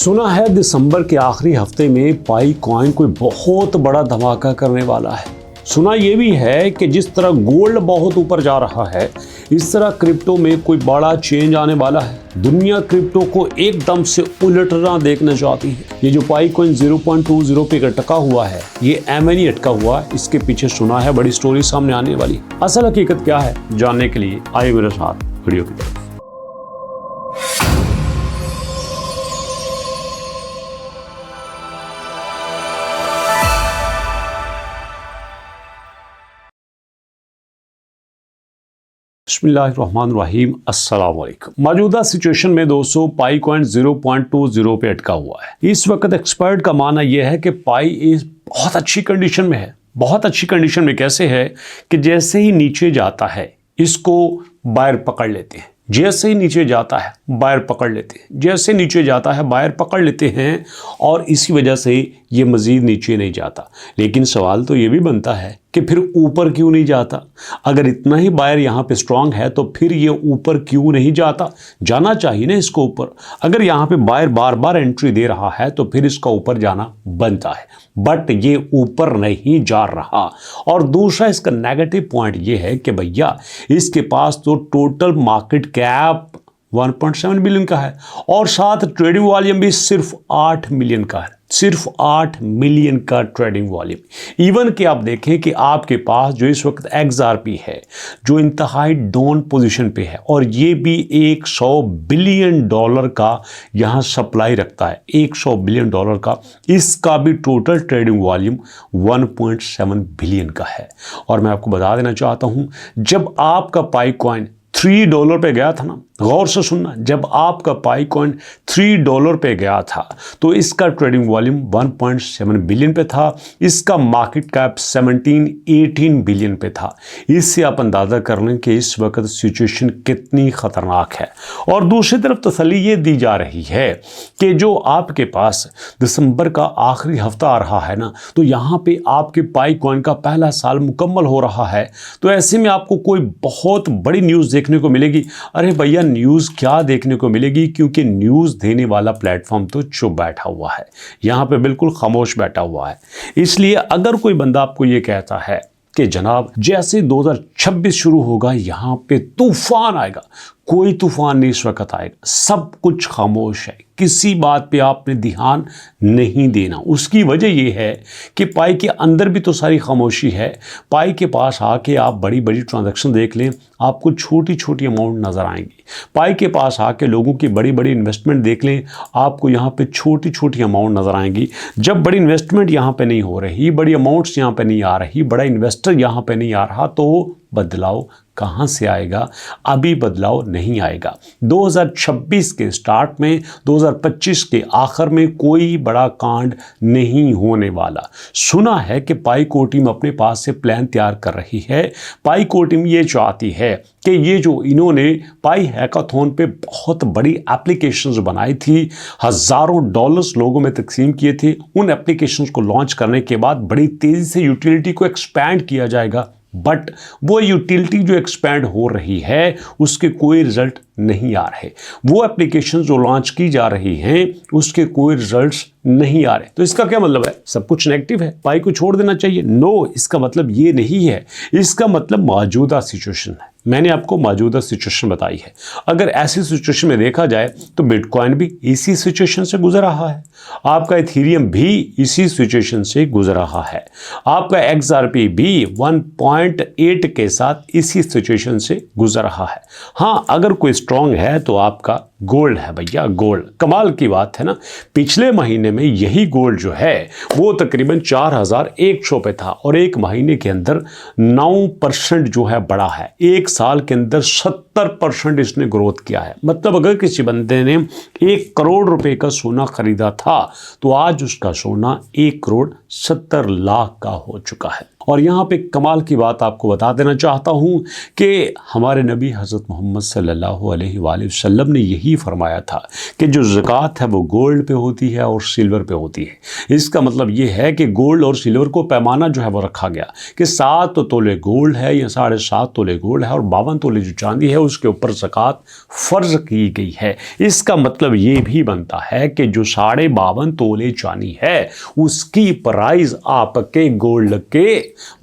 सुना है दिसंबर के आखिरी हफ्ते में पाई कॉइन कोई बहुत बड़ा धमाका करने वाला है। सुना ये भी है कि जिस तरह गोल्ड बहुत ऊपर जा रहा है, इस तरह क्रिप्टो में कोई बड़ा चेंज आने वाला है। दुनिया क्रिप्टो को एकदम से उलटना देखना चाहती है। ये जो पाई कॉइन 0.20 पे अटका हुआ है, ये एमएनई अटका हुआ है। इसके पीछे सुना है बड़ी स्टोरी सामने आने वाली। असल हकीकत क्या है, जानने के लिए आइए मेरे साथ वीडियो की तरफ। बिस्मिल्लाहिर्रहमानिर्रहीम, अस्सलाम वालेकुम। मौजूदा सिचुएशन में दोस्तों पाई कॉइन 0.20 पे अटका हुआ है। इस वक्त एक्सपर्ट का मानना यह है कि पाई इस बहुत अच्छी कंडीशन में है। बहुत अच्छी कंडीशन में कैसे है कि जैसे ही नीचे जाता है इसको बायर पकड़ लेते हैं। जैसे ही नीचे जाता है बायर पकड़ लेते हैं, जैसे नीचे जाता है बायर पकड़ लेते हैं और इसी वजह से ये मज़ीद नीचे नहीं जाता। लेकिन सवाल तो ये भी बनता है कि फिर ऊपर क्यों नहीं जाता? अगर इतना ही बायर यहाँ पे स्ट्रांग है तो फिर ये ऊपर क्यों नहीं जाता? जाना चाहिए ना इसको ऊपर। अगर यहाँ पे बायर बार बार एंट्री दे रहा है तो फिर इसका ऊपर जाना बनता है, बट ये ऊपर नहीं जा रहा। और दूसरा इसका नेगेटिव पॉइंट ये है कि भैया इसके पास तो टोटल मार्केट कैप 1.7 बिलियन का है और साथ ट्रेडिंग वॉल्यूम भी सिर्फ 8 मिलियन का है। सिर्फ 8 मिलियन का ट्रेडिंग वॉल्यूम। इवन कि आप देखें कि आपके पास जो इस वक्त XRP है जो इंतहाई डाउन पोजीशन पे है और ये भी 100 बिलियन डॉलर का यहाँ सप्लाई रखता है। 100 बिलियन डॉलर का, इसका भी टोटल ट्रेडिंग वॉल्यूम 1.7 बिलियन का है। और मैं आपको बता देना चाहता हूँ, जब आपका पाई कॉइन $3 पे गया था ना, गौर से सुनना, जब आपका पाई कॉइन $3 पे गया था तो इसका ट्रेडिंग वॉल्यूम 1.7 बिलियन पे था। इसका मार्केट कैप 17-18 बिलियन पे था। इससे आप अंदाज़ा कर लें कि इस वक्त सिचुएशन कितनी ख़तरनाक है। और दूसरी तरफ तसल्ली ये दी जा रही है कि जो आपके पास दिसंबर का आखिरी हफ्ता आ रहा है ना, तो यहाँ पे आपके पाई कॉइन का पहला साल मुकम्मल हो रहा है। तो ऐसे में आपको कोई बहुत बड़ी न्यूज़ देखने को मिलेगी। अरे भैया, न्यूज़ क्या देखने को मिलेगी? क्योंकि न्यूज़ देने वाला प्लेटफॉर्म तो चुप बैठा हुआ है, यहाँ पे बिल्कुल खामोश बैठा हुआ है। इसलिए अगर कोई बंदा आपको ये कहता है कि जनाब जैसे 2026 शुरू होगा यहाँ पे तूफान आएगा, कोई तूफान नहीं इस वक्त आएगा। सब कुछ खामोश है, किसी बात पे आपने ध्यान नहीं देना। उसकी वजह यह है कि पाई के अंदर भी तो सारी खामोशी है। पाई के पास आके आप बड़ी बड़ी ट्रांजैक्शन देख लें, आपको छोटी छोटी अमाउंट नज़र आएंगी। पाई के पास आके लोगों की बड़ी बड़ी इन्वेस्टमेंट देख लें, आपको यहाँ पे छोटी छोटी अमाउंट नज़र आएंगी। जब बड़ी इन्वेस्टमेंट यहाँ पे नहीं हो रही, बड़ी अमाउंट्स यहाँ पे नहीं आ रही, बड़ा इन्वेस्टर यहाँ पे नहीं आ रहा, तो बदलाव कहाँ से आएगा? अभी बदलाव नहीं आएगा। 2026 के स्टार्ट में, 2025 के आखिर में कोई बड़ा कांड नहीं होने वाला। सुना है कि पाई को टीम अपने पास से प्लान तैयार कर रही है। पाई को टीम ये चाहती है कि ये जो इन्होंने पाई हैकाथॉन पे बहुत बड़ी एप्लीकेशंस बनाई थी, हज़ारों डॉलर्स लोगों में तकसीम किए थे, उन एप्लीकेशंस को लॉन्च करने के बाद बड़ी तेज़ी से यूटिलिटी को एक्सपैंड किया जाएगा। बट वो यूटिलिटी जो एक्सपैंड हो रही है उसके कोई रिजल्ट नहीं आ रहे। वो एप्लीकेशन जो लॉन्च की जा रही हैं उसके कोई रिजल्ट्स नहीं आ रहे। तो इसका क्या मतलब है? सब कुछ नेगेटिव है, पाई को छोड़ देना चाहिए? नो, इसका मतलब ये नहीं है। इसका मतलब मौजूदा सिचुएशन है। मैंने आपको मौजूदा सिचुएशन बताई है। अगर ऐसी सिचुएशन में देखा जाए तो बिटकॉइन भी इसी सिचुएशन से गुजर रहा है, आपका इथेरियम भी इसी सिचुएशन से गुजर रहा है, आपका XRP भी 1.8 के साथ इसी सिचुएशन से गुजर रहा है। हाँ, अगर कोई स्ट्रॉन्ग है तो आपका गोल्ड है भैया, गोल्ड। कमाल की बात है ना, पिछले महीने में यही गोल्ड जो है वो तकरीबन 4100 पे था और एक महीने के अंदर 9% जो है बढ़ा है। एक साल के अंदर 70% इसने ग्रोथ किया है। मतलब अगर किसी बंदे ने 1 करोड़ रुपए का सोना खरीदा था तो आज उसका सोना 1 करोड़ 70 लाख का हो चुका है। और यहाँ पे कमाल की बात आपको बता देना चाहता हूँ कि हमारे नबी हज़रत मोहम्मद सल्लल्लाहु अलैहि वसल्लम ने यही फरमाया था कि जो ज़कात है वो गोल्ड पे होती है और सिल्वर पे होती है। इसका मतलब ये है कि गोल्ड और सिल्वर को पैमाना जो है वो रखा गया कि 7 तोले गोल्ड है या 7.5 तोले गोल्ड है और 52 तोले जो चांदी है उसके ऊपर ज़कात फ़र्ज की गई है। इसका मतलब ये भी बनता है कि जो 52.5 तोले चांदी है उसकी प्राइस आपके गोल्ड के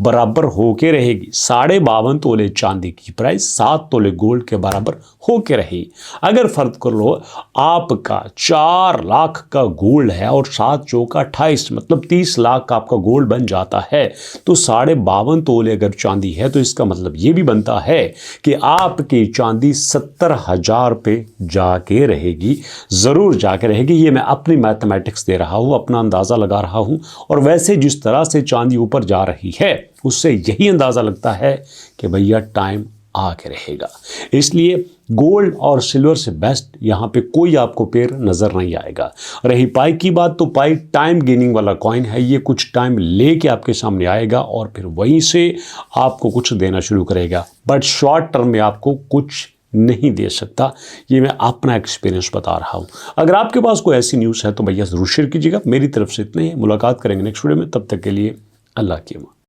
बराबर होके रहेगी। 52.5 तोले चांदी की प्राइस 7 तोले गोल्ड के बराबर होके रहेगी। अगर फर्ज कर लो आपका 4 लाख का गोल्ड है और 7 चौका 28 मतलब 30 लाख का आपका गोल्ड बन जाता है, तो 52.5 तोले अगर चांदी है तो इसका मतलब ये भी बनता है कि आपकी चांदी 70,000 पे जाके रहेगी, ज़रूर जाके रहेगी। ये मैं अपनी मैथमेटिक्स दे रहा हूँ, अपना अंदाज़ा लगा रहा हूँ। और वैसे जिस तरह से चांदी ऊपर जा रही है उससे यही अंदाज़ा लगता है कि भैया टाइम आके रहेगा। इसलिए गोल्ड और सिल्वर से बेस्ट यहाँ पे कोई आपको पेयर नज़र नहीं आएगा। रही पाई की बात, तो पाई टाइम गेनिंग वाला कॉइन है। ये कुछ टाइम लेके आपके सामने आएगा और फिर वहीं से आपको कुछ देना शुरू करेगा, बट शॉर्ट टर्म में आपको कुछ नहीं दे सकता। ये मैं अपना एक्सपीरियंस बता रहा हूँ। अगर आपके पास कोई ऐसी न्यूज़ है तो भैया ज़रूर शेयर कीजिएगा। मेरी तरफ से इतने ही, मुलाकात करेंगे नेक्स्ट वीडियो में। तब तक के लिए अल्लाह की अमान।